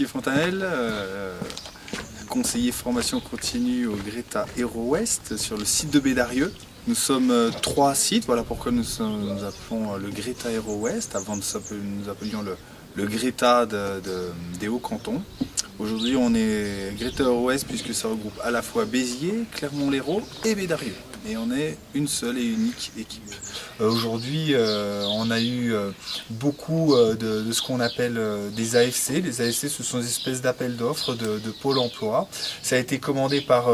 Gauthier Fontanelle, conseiller formation continue au Greta Hero West sur le site de Bédarieux. Nous sommes 3 sites, voilà pourquoi nous appelons le Greta Hero West, avant nous appelions le Greta des Hauts-Cantons. Aujourd'hui on est Greta Hero West puisque ça regroupe à la fois Béziers, Clermont-Lérault et Bédarieux. Et on est une seule et unique équipe. Aujourd'hui, on a eu beaucoup de ce qu'on appelle des AFC. Les AFC, ce sont des espèces d'appels d'offres de Pôle emploi. Ça a été commandé par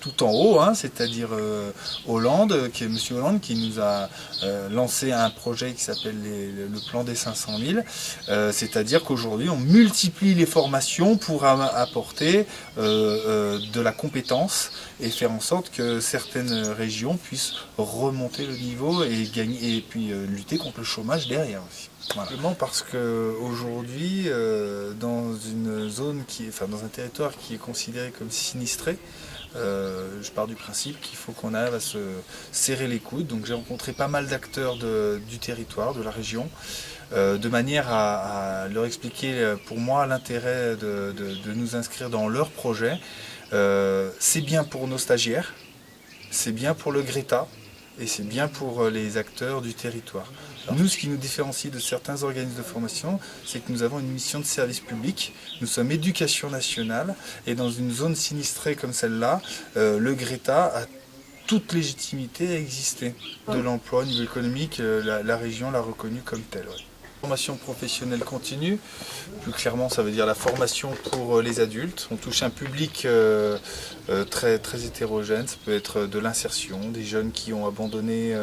tout en haut, hein, c'est-à-dire Hollande, Monsieur Hollande, qui nous a lancé un projet qui s'appelle le plan des 500 000. C'est-à-dire qu'aujourd'hui, on multiplie les formations pour apporter de la compétence et faire en sorte que certaines régions puissent remonter le niveau et gagner, et puis lutter contre le chômage derrière aussi. Voilà. Simplement parce qu'aujourd'hui, dans une zone dans un territoire qui est considéré comme sinistré, je pars du principe qu'il faut qu'on arrive à se serrer les coudes. Donc j'ai rencontré pas mal d'acteurs du territoire, de la région, de manière à leur expliquer pour moi l'intérêt de nous inscrire dans leur projet. C'est bien pour nos stagiaires, c'est bien pour le Greta et c'est bien pour les acteurs du territoire. Alors nous, ce qui nous différencie de certains organismes de formation, c'est que nous avons une mission de service public. Nous sommes éducation nationale et dans une zone sinistrée comme celle-là, le Greta a toute légitimité à exister. De l'emploi au niveau économique, la région l'a reconnu comme tel. Ouais. Formation professionnelle continue, plus clairement ça veut dire la formation pour les adultes. On touche un public très hétérogène, ça peut être de l'insertion, des jeunes qui ont abandonné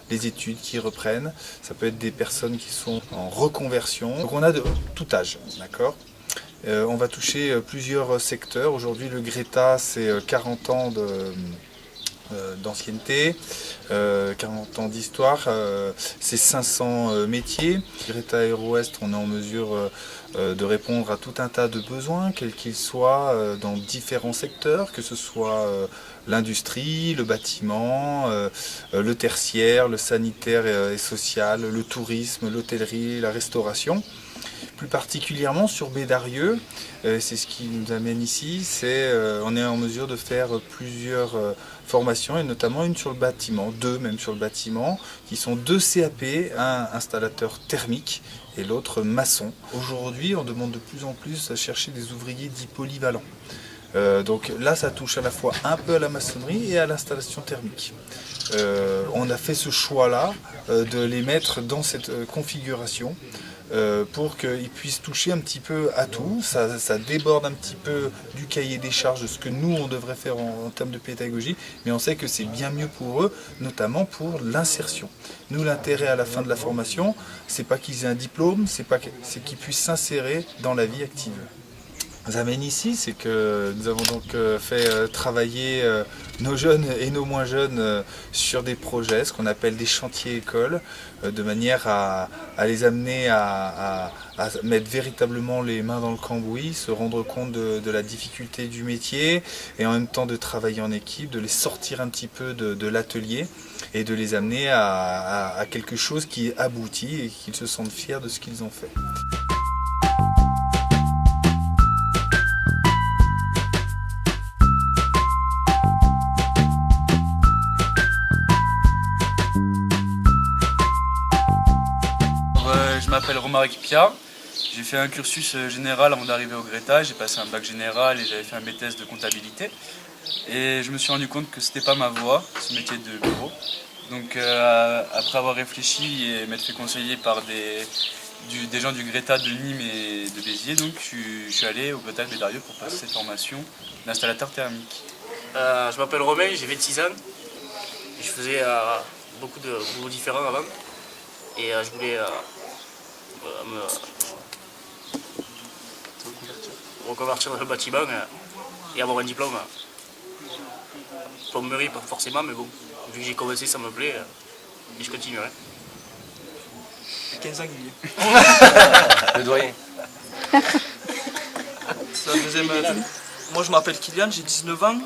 les études, qui reprennent, ça peut être des personnes qui sont en reconversion. Donc on a de tout âge, d'accord ? On va toucher plusieurs secteurs. Aujourd'hui le Greta c'est 40 ans d'ancienneté, 40 ans d'histoire, c'est 500 métiers. Greta Hero West, on est en mesure de répondre à tout un tas de besoins, quels qu'ils soient, dans différents secteurs, que ce soit l'industrie, le bâtiment, le tertiaire, le sanitaire et social, le tourisme, l'hôtellerie, la restauration. Plus particulièrement sur Bédarieux, c'est ce qui nous amène ici, on est en mesure de faire plusieurs formations et notamment une sur le bâtiment, 2 même sur le bâtiment, qui sont 2 CAP, un installateur thermique et l'autre maçon. Aujourd'hui, on demande de plus en plus à chercher des ouvriers dits polyvalents. Donc là, ça touche à la fois un peu à la maçonnerie et à l'installation thermique. On a fait ce choix-là de les mettre dans cette configuration. Pour qu'ils puissent toucher un petit peu à tout. Ça déborde un petit peu du cahier des charges de ce que nous on devrait faire en termes de pédagogie, mais on sait que c'est bien mieux pour eux, notamment pour l'insertion. Nous, l'intérêt à la fin de la formation, c'est pas qu'ils aient un diplôme, c'est qu'ils puissent s'insérer dans la vie active. Ce qui nous amène ici, c'est que nous avons donc fait travailler nos jeunes et nos moins jeunes sur des projets, ce qu'on appelle des chantiers écoles, de manière à les amener à mettre véritablement les mains dans le cambouis, se rendre compte de la difficulté du métier et en même temps de travailler en équipe, de les sortir un petit peu de l'atelier et de les amener à quelque chose qui aboutit et qu'ils se sentent fiers de ce qu'ils ont fait. Je m'appelle Romaric Pia, j'ai fait un cursus général avant d'arriver au Greta, j'ai passé un bac général et j'avais fait un BTS de comptabilité. Et je me suis rendu compte que c'était pas ma voie, ce métier de bureau. Donc après avoir réfléchi et m'être fait conseiller par des gens du Greta de Nîmes et de Béziers, donc je suis allé au Greta de Bédarieux pour passer cette formation d'installateur thermique. Je m'appelle Romain, j'ai 26 ans. Je faisais beaucoup de boulots différents avant. Et je voulais me reconvertir dans le bâtiment et avoir un diplôme. Plomberie, pas forcément, mais bon, vu que j'ai commencé, ça me plaît et je continuerai. 15 ans qu'il y est. Le doyen. C'est la deuxième année. Moi je m'appelle Kylian, j'ai 19 ans.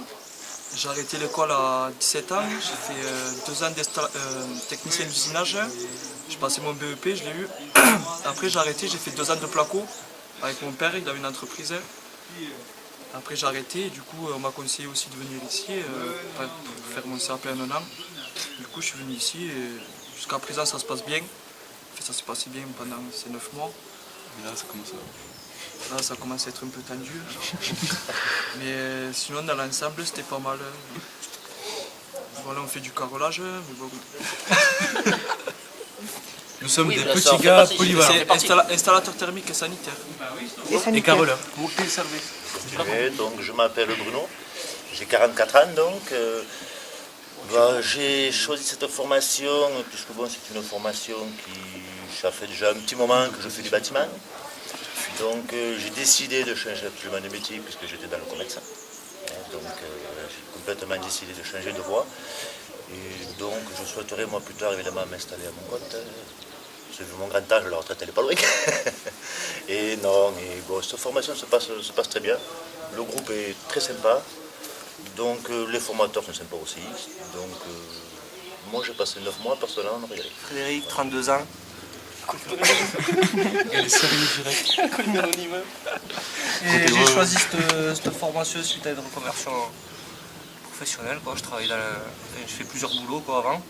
J'ai arrêté l'école à 17 ans. J'ai fait 2 ans de technicien d'usinage. J'ai passé mon BEP, je l'ai eu. Après j'ai arrêté, j'ai fait 2 ans de placo avec mon père, il avait une entreprise. Après j'ai arrêté, et du coup on m'a conseillé aussi de venir ici pour faire mon CAP en un an. Du coup je suis venu ici et jusqu'à présent ça se passe bien. Enfin, ça s'est passé bien pendant ces 9 mois. Et là, ça commence à... Là ça commence à être un peu tendu. Mais sinon dans l'ensemble c'était pas mal. Voilà, on fait du carrelage, mais bon. Nous sommes Oui, des mais là, ça petits en fait gars partie. polyvalents. C'est parti. Installateur thermique et sanitaire. Et caroleurs. Et donc je m'appelle Bruno, j'ai 44 ans donc. J'ai choisi cette formation puisque bon, c'est une formation qui, ça fait déjà un petit moment que je fais du bâtiment. Donc j'ai décidé de changer absolument de métier puisque j'étais dans le commerce. Donc j'ai complètement décidé de changer de voie. Et donc je souhaiterais moi plus tard évidemment m'installer à mon compte. Vu mon grand âge, la retraite elle n'est pas loin. Et non, mais bon, cette formation se passe très bien. Le groupe est très sympa. Donc les formateurs sont sympas aussi. Donc moi j'ai passé 9 mois, personnellement, on a régalé. Frédéric, 32 ans. Et j'ai choisi cette formation suite à une reconversion professionnelle. Quoi. Je fais plusieurs boulots quoi, avant,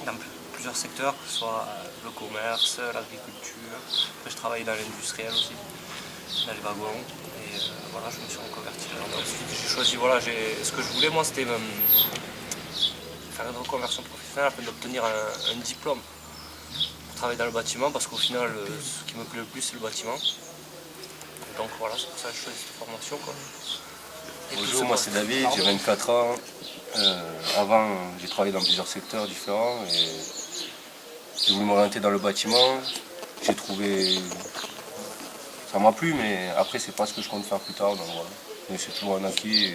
dans plusieurs secteurs, que ce soit le commerce, l'agriculture. Après, je travaille dans l'industriel aussi, dans les wagons. Et voilà, je me suis reconverti là. Ensuite, j'ai choisi, voilà, ce que je voulais, moi, c'était faire une reconversion professionnelle afin d'obtenir un diplôme pour travailler dans le bâtiment, parce qu'au final, ce qui me plaît le plus, c'est le bâtiment. Et donc voilà, c'est pour ça que j'ai choisi cette formation. Quoi. Bonjour, moi c'est David, j'ai 24 ans. Avant, j'ai travaillé dans plusieurs secteurs différents et j'ai voulu m'orienter dans le bâtiment. J'ai trouvé... Ça m'a plu, mais après, c'est pas ce que je compte faire plus tard. Donc voilà. Mais c'est toujours un acquis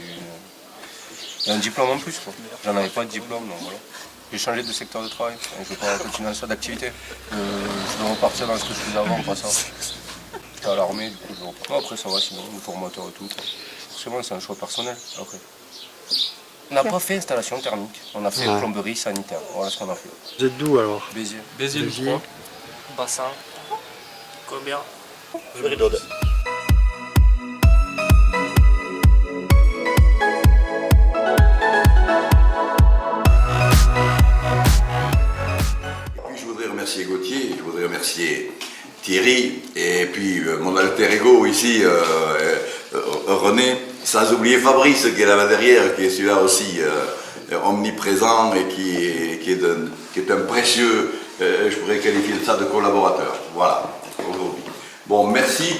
et un diplôme en plus. J'en avais pas de diplôme, donc voilà. J'ai changé de secteur de travail et je vais pas continuer dans ça d'activité. Je vais repartir dans ce que je faisais avant, pas ça. J'étais à l'armée, du coup je reprends. Après, ça va, sinon, le formateur et tout. Forcément, c'est un choix personnel. Après. On n'a pas fait installation thermique, on a fait plomberie sanitaire. Voilà ce qu'on a fait. Vous êtes d'où alors? Béziers. Béziers, je crois. Bassin, combien? Fleury-d'Aude. Et puis je voudrais remercier Gauthier, je voudrais remercier Thierry et puis mon alter ego ici, René, sans oublier Fabrice qui est là-bas derrière, qui est celui-là aussi omniprésent et qui est un précieux, je pourrais qualifier ça de collaborateur. Voilà, aujourd'hui. Bon, merci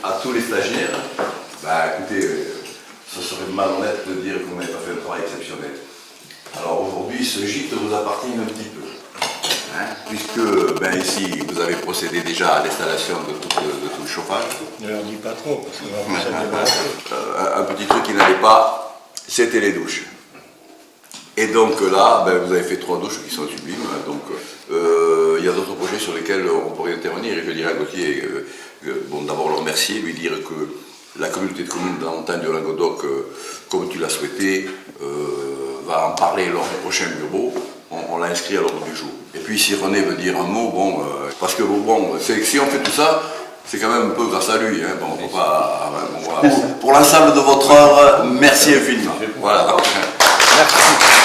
à tous les stagiaires. Bah écoutez, ce serait malhonnête de dire qu'on n'avait pas fait un travail exceptionnel. Alors aujourd'hui, ce gîte vous appartient un petit peu. Hein, puisque ici, vous avez procédé déjà à l'installation de tout le chauffage. Ne leur dis pas trop, parce que Un petit truc qui n'allait pas, c'était les douches. Et donc là, vous avez fait 3 douches qui sont sublimes. Donc il y a d'autres projets sur lesquels on pourrait intervenir. Et je dirais à Gauthier, d'abord le remercier, lui dire que la communauté de communes d'Antagne du Languedoc, comme tu l'as souhaité, va en parler lors du prochain bureau. On l'a inscrit à l'ordre du jour. Et puis si René veut dire un mot, parce que si on fait tout ça, c'est quand même un peu grâce à lui. Hein, on peut pas, voilà. Pour l'ensemble de votre œuvre, merci infiniment. Voilà. Merci.